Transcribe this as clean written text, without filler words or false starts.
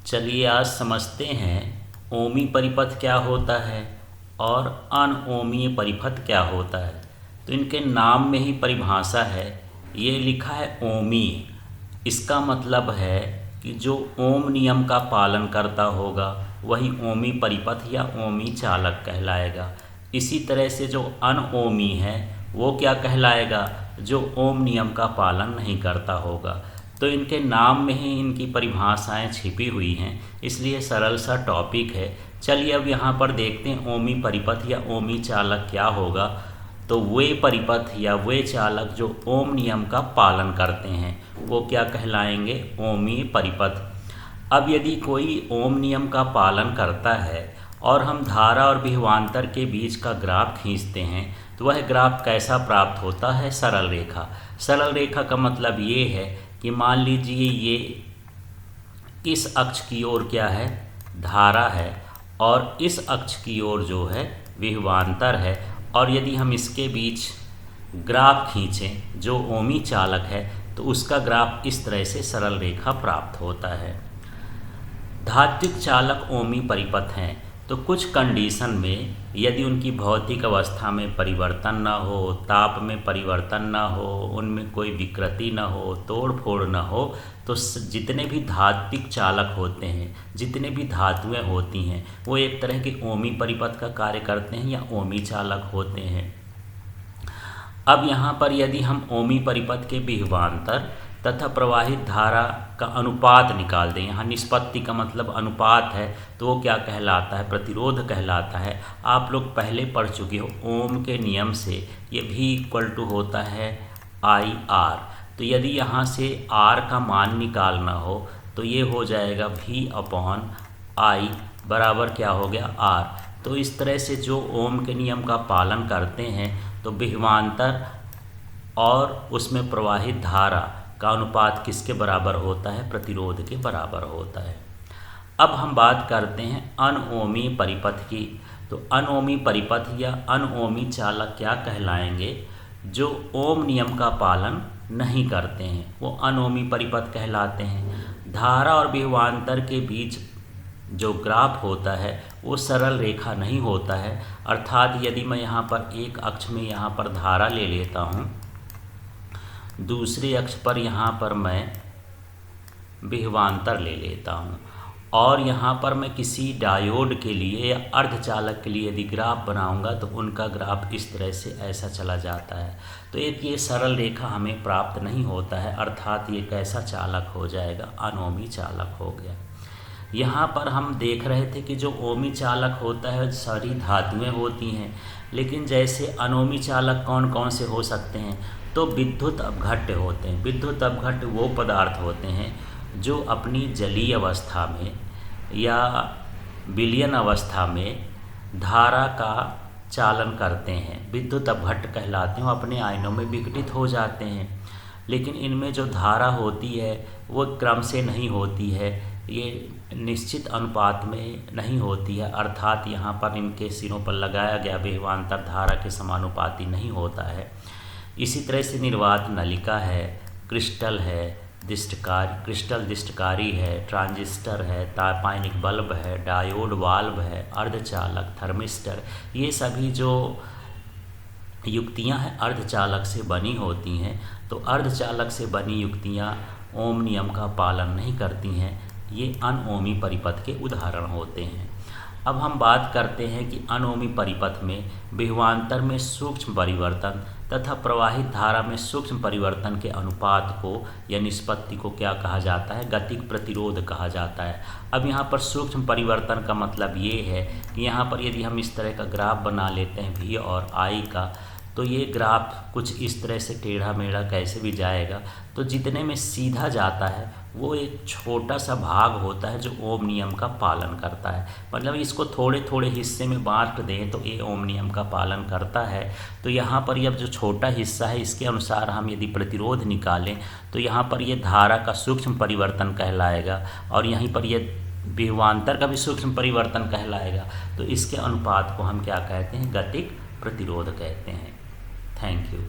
चलिए आज समझते हैं ओमी परिपथ क्या होता है और अनओमीय परिपथ क्या होता है। तो इनके नाम में ही परिभाषा है, ये लिखा है ओमीय। इसका मतलब है कि जो ओम नियम का पालन करता होगा वही ओमी परिपथ या ओमी चालक कहलाएगा। इसी तरह से जो अनओमी है वो क्या कहलाएगा, जो ओम नियम का पालन नहीं करता होगा। तो इनके नाम में ही इनकी परिभाषाएं छिपी हुई हैं, इसलिए सरल सा टॉपिक है। चलिए अब यहाँ पर देखते हैं ओमी परिपथ या ओमी चालक क्या होगा। तो वे परिपथ या वे चालक जो ओम नियम का पालन करते हैं वो क्या कहलाएंगे, ओमी परिपथ। अब यदि कोई ओम नियम का पालन करता है और हम धारा और विभवांतर के बीच का ग्राफ खींचते हैं तो वह ग्राफ कैसा प्राप्त होता है, सरल रेखा। सरल रेखा का मतलब ये है कि मान लीजिए ये इस अक्ष की ओर क्या है, धारा है, और इस अक्ष की ओर जो है विभवांतर है। और यदि हम इसके बीच ग्राफ खींचें जो ओमी चालक है तो उसका ग्राफ इस तरह से सरल रेखा प्राप्त होता है। धात्विक चालक ओमी परिपथ हैं तो कुछ कंडीशन में यदि उनकी भौतिक अवस्था में परिवर्तन न हो, ताप में परिवर्तन न हो, उनमें कोई विकृति न हो, तोड़ फोड़ न हो, तो जितने भी धात्विक चालक होते हैं, जितने भी धातुएं होती हैं वो एक तरह के ओमी परिपथ का कार्य करते हैं या ओमी चालक होते हैं। अब यहाँ पर यदि हम ओमी परिपथ के विभवांतर तथा प्रवाहित धारा का अनुपात निकाल दें, यहाँ निष्पत्ति का मतलब अनुपात है, तो वो क्या कहलाता है, प्रतिरोध कहलाता है। आप लोग पहले पढ़ चुके हो ओम के नियम से ये भी इक्वल टू होता है आई आर। तो यदि यहाँ से आर का मान निकालना हो तो ये हो जाएगा V अपॉन आई बराबर क्या हो गया आर। तो इस तरह से जो ओम के नियम का पालन करते हैं तो विभवांतर और उसमें प्रवाहित धारा का अनुपात किसके बराबर होता है, प्रतिरोध के बराबर होता है। अब हम बात करते हैं अनओमी परिपथ की। तो अनओमी परिपथ या अनओमी चालक क्या कहलाएंगे, जो ओम नियम का पालन नहीं करते हैं वो अनओमी परिपथ कहलाते हैं। धारा और विभवांतर के बीच जो ग्राफ होता है वो सरल रेखा नहीं होता है। अर्थात यदि मैं यहाँ पर एक अक्ष में यहाँ पर धारा ले लेता हूँ, दूसरे अक्ष पर यहाँ पर मैं विभवांतर ले लेता हूँ, और यहाँ पर मैं किसी डायोड के लिए या अर्धचालक के लिए यदि ग्राफ बनाऊंगा तो उनका ग्राफ इस तरह से ऐसा चला जाता है। तो एक ये सरल रेखा हमें प्राप्त नहीं होता है, अर्थात ये कैसा चालक हो जाएगा, अनोमी चालक हो गया। यहाँ पर हम देख रहे थे कि जो ओमी चालक होता है सारी धातुएं होती हैं, लेकिन जैसे अनोमी चालक कौन कौन से हो सकते हैं, तो विद्युत अपघट्य होते हैं। विद्युत अपघट्य वो पदार्थ होते हैं जो अपनी जलीय अवस्था में या विलयन अवस्था में धारा का चालन करते हैं, विद्युत अपघट्य कहलाते हैं। वो अपने आयनों में विघटित हो जाते हैं, लेकिन इनमें जो धारा होती है वो क्रम से नहीं होती है, ये निश्चित अनुपात में नहीं होती है। अर्थात यहाँ पर इनके सिरों पर लगाया गया विभवांतर धारा के समानुपाती नहीं होता है। इसी तरह से निर्वात नलिका है, क्रिस्टल है, क्रिस्टल दिष्टकारी है, ट्रांजिस्टर है, तापायनिक बल्ब है, डायोड वाल्व है, अर्धचालक, थर्मिस्टर, ये सभी जो युक्तियां हैं अर्धचालक से बनी होती हैं। तो अर्धचालक से बनी युक्तियां ओम नियम का पालन नहीं करती हैं, ये अनओमी परिपथ के उदाहरण होते हैं। अब हम बात करते हैं कि अनओमी परिपथ में विभवांतर में सूक्ष्म परिवर्तन तथा प्रवाहित धारा में सूक्ष्म परिवर्तन के अनुपात को या निष्पत्ति को क्या कहा जाता है, गतिक प्रतिरोध कहा जाता है। अब यहाँ पर सूक्ष्म परिवर्तन का मतलब ये है कि यहाँ पर यदि हम इस तरह का ग्राफ बना लेते हैं V और I का, तो ये ग्राफ कुछ इस तरह से टेढ़ा मेढ़ा कैसे भी जाएगा, तो जितने में सीधा जाता है वो एक छोटा सा भाग होता है जो ओम नियम का पालन करता है। मतलब इसको थोड़े थोड़े हिस्से में बांट दें तो ये ओम नियम का पालन करता है। तो यहाँ पर यह जो छोटा हिस्सा है इसके अनुसार हम यदि प्रतिरोध निकालें तो यहाँ पर ये धारा का सूक्ष्म परिवर्तन कहलाएगा और यहीं पर ये विभवांतर का भी सूक्ष्म परिवर्तन कहलाएगा। तो इसके अनुपात को हम क्या कहते हैं, गतिक प्रतिरोध कहते हैं। Thank you.